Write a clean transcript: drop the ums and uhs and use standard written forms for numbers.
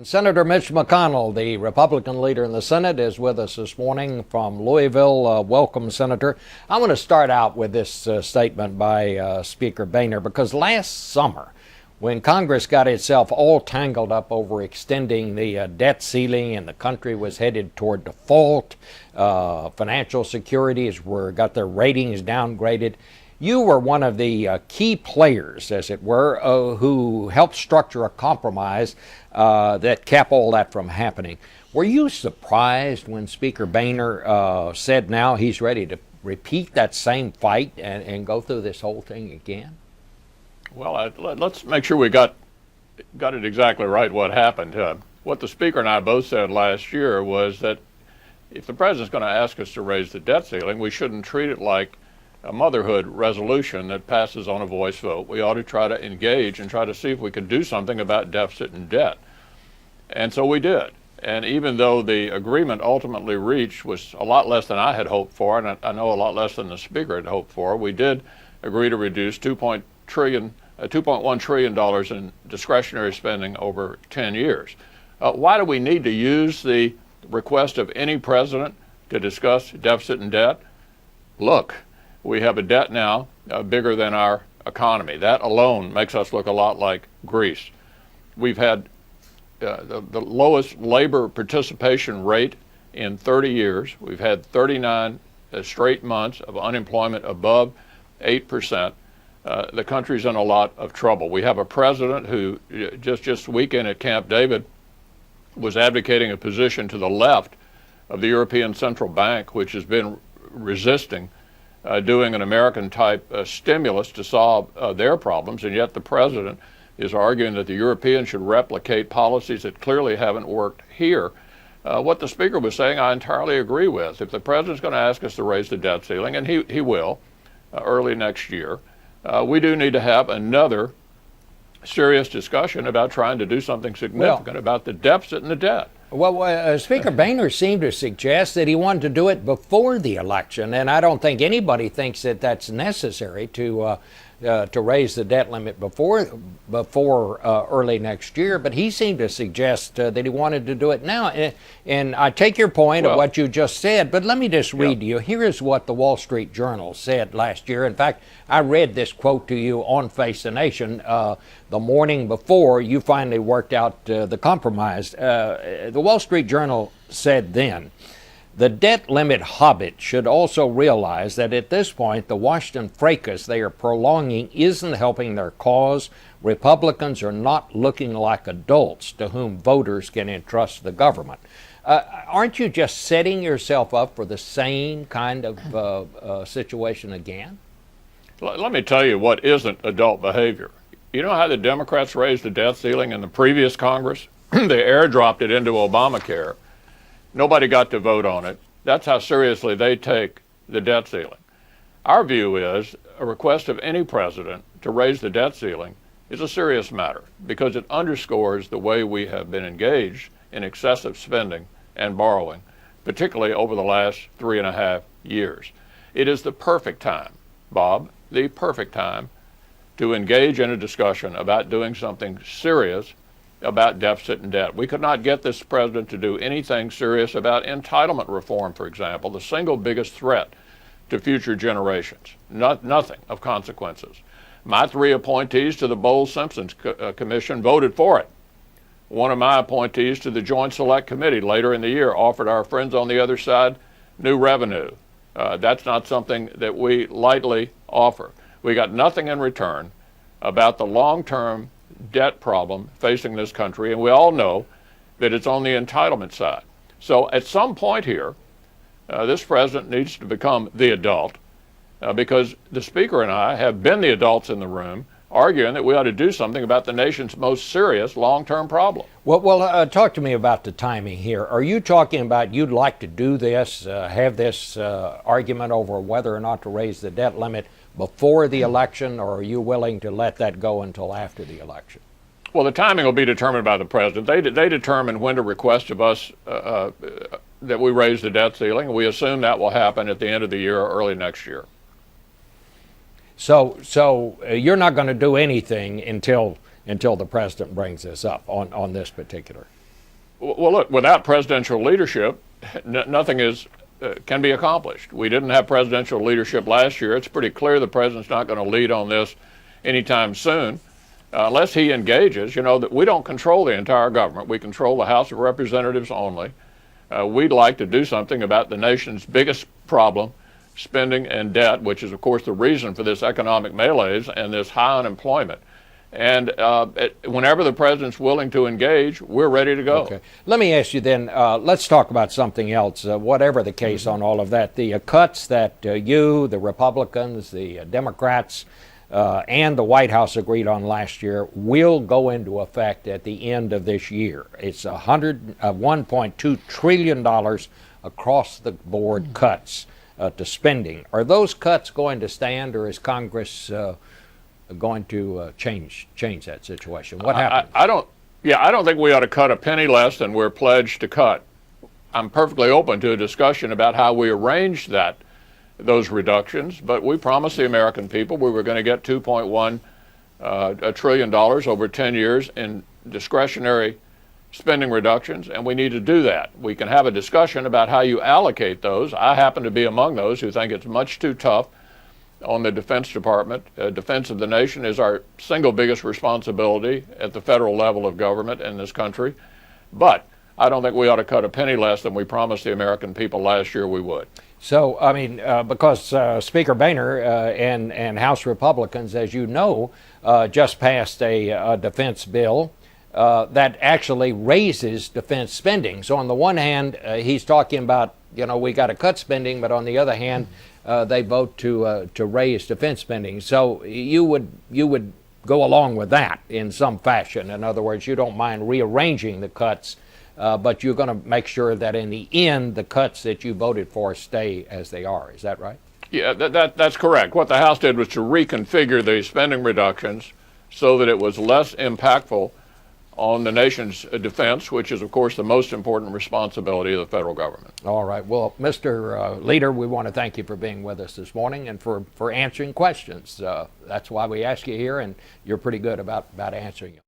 Senator Mitch McConnell, the Republican leader in the Senate, is with us this morning from Louisville. Welcome, Senator. I want to start out with this statement by Speaker Boehner, because last summer, when Congress got itself all tangled up over extending the debt ceiling and the country was headed toward default, financial securities got their ratings downgraded, you were one of the key players, as it were, who helped structure a compromise that kept all that from happening. Were you surprised when Speaker Boehner said now he's ready to repeat that same fight and go through this whole thing again? Well, let's make sure we got it exactly right what happened. What the Speaker and I both said last year was that if the President's going to ask us to raise the debt ceiling, we shouldn't treat it like a motherhood resolution that passes on a voice vote. We ought to try to engage and try to see if we can do something about deficit and debt. And so we did. And even though the agreement ultimately reached was a lot less than I had hoped for, and I know a lot less than the Speaker had hoped for, we did agree to reduce $2.1 trillion in discretionary spending over 10 years. Why do we need to use the request of any president to discuss deficit and debt? Look, we have a debt now bigger than our economy. That alone makes us look a lot like Greece. We've had the lowest labor participation rate in 30 years. We've had 39 straight months of unemployment above 8%. The country's in a lot of trouble. We have a president who just weekend at Camp David was advocating a position to the left of the European Central Bank, which has been resisting doing an American-type stimulus to solve their problems, and yet the president is arguing that the Europeans should replicate policies that clearly haven't worked here. What the Speaker was saying, I entirely agree with. If the president's going to ask us to raise the debt ceiling, and he will early next year, we do need to have another serious discussion about trying to do something significant about the deficit and the debt. Well, Speaker Boehner seemed to suggest that he wanted to do it before the election, and I don't think anybody thinks that that's necessary to raise the debt limit before early next year. But he seemed to suggest that he wanted to do it now. And I take your point of what you just said, but let me just read to you. Here is what the Wall Street Journal said last year. In fact, I read this quote to you on Face the Nation the morning before you finally worked out the compromise. The Wall Street Journal said then, "The debt limit hobbit should also realize that at this point, the Washington fracas they are prolonging isn't helping their cause. Republicans are not looking like adults to whom voters can entrust the government." Aren't you just setting yourself up for the same kind of situation again? Let me tell you what isn't adult behavior. You know how the Democrats raised the debt ceiling in the previous Congress? They airdropped it into Obamacare. Nobody got to vote on it. That's how seriously they take the debt ceiling. Our view is a request of any president to raise the debt ceiling is a serious matter because it underscores the way we have been engaged in excessive spending and borrowing, particularly over the last 3.5 years. It is the perfect time, Bob, the perfect time to engage in a discussion about doing something serious about deficit and debt. We could not get this president to do anything serious about entitlement reform, for example, the single biggest threat to future generations. Nothing of consequences. My 3 appointees to the Bowles-Simpson Commission voted for it. One of my appointees to the Joint Select Committee later in the year offered our friends on the other side new revenue. That's not something that we lightly offer. We got nothing in return about the long-term debt problem facing this country, and we all know that it's on the entitlement side. So at some point here, this president needs to become the adult because the Speaker and I have been the adults in the room arguing that we ought to do something about the nation's most serious long-term problem. Well, talk to me about the timing here. Are you talking about you'd like to do this, have this argument over whether or not to raise the debt limit before the election, or are you willing to let that go until after the election? Well, the timing will be determined by the president. They determine when to request of us that we raise the debt ceiling. We assume that will happen at the end of the year or early next year. So you're not going to do anything until the president brings this up on this particular? Well, look, without presidential leadership, nothing can be accomplished. We didn't have presidential leadership last year. It's pretty clear the president's not going to lead on this anytime soon, unless he engages. You know, that we don't control the entire government. We control the House of Representatives only. We'd like to do something about the nation's biggest problem, spending and debt, which is, of course, the reason for this economic malaise and this high unemployment. And whenever the president's willing to engage, we're ready to go. Okay. Let me ask you then, let's talk about something else, whatever the case on all of that. The cuts that you, the Republicans, the Democrats, and the White House agreed on last year will go into effect at the end of this year. It's $1.2 trillion across the board cuts to spending. Are those cuts going to stand, or is Congress going to change that situation? What happens? I don't think we ought to cut a penny less than we're pledged to cut. I'm perfectly open to a discussion about how we arrange those reductions, but we promised the American people we were going to get $2.1 trillion over 10 years in discretionary spending reductions, and we need to do that. We can have a discussion about how you allocate those. I happen to be among those who think it's much too tough on the Defense Department. Defense of the nation is our single biggest responsibility at the federal level of government in this country. But I don't think we ought to cut a penny less than we promised the American people last year we would. So, I mean, because Speaker Boehner and House Republicans, as you know, just passed a defense bill that actually raises defense spending. So on the one hand, he's talking about, we got to cut spending, but on the other hand, they vote to raise defense spending. So you would go along with that in some fashion. In other words, you don't mind rearranging the cuts, but you're going to make sure that in the end, the cuts that you voted for stay as they are. Is that right? Yeah, that's correct. What the House did was to reconfigure the spending reductions so that it was less impactful on the nation's defense, which is, of course, the most important responsibility of the federal government. All right. Well, Mr. Leader, we want to thank you for being with us this morning and for answering questions. That's why we ask you here, and you're pretty good about answering them.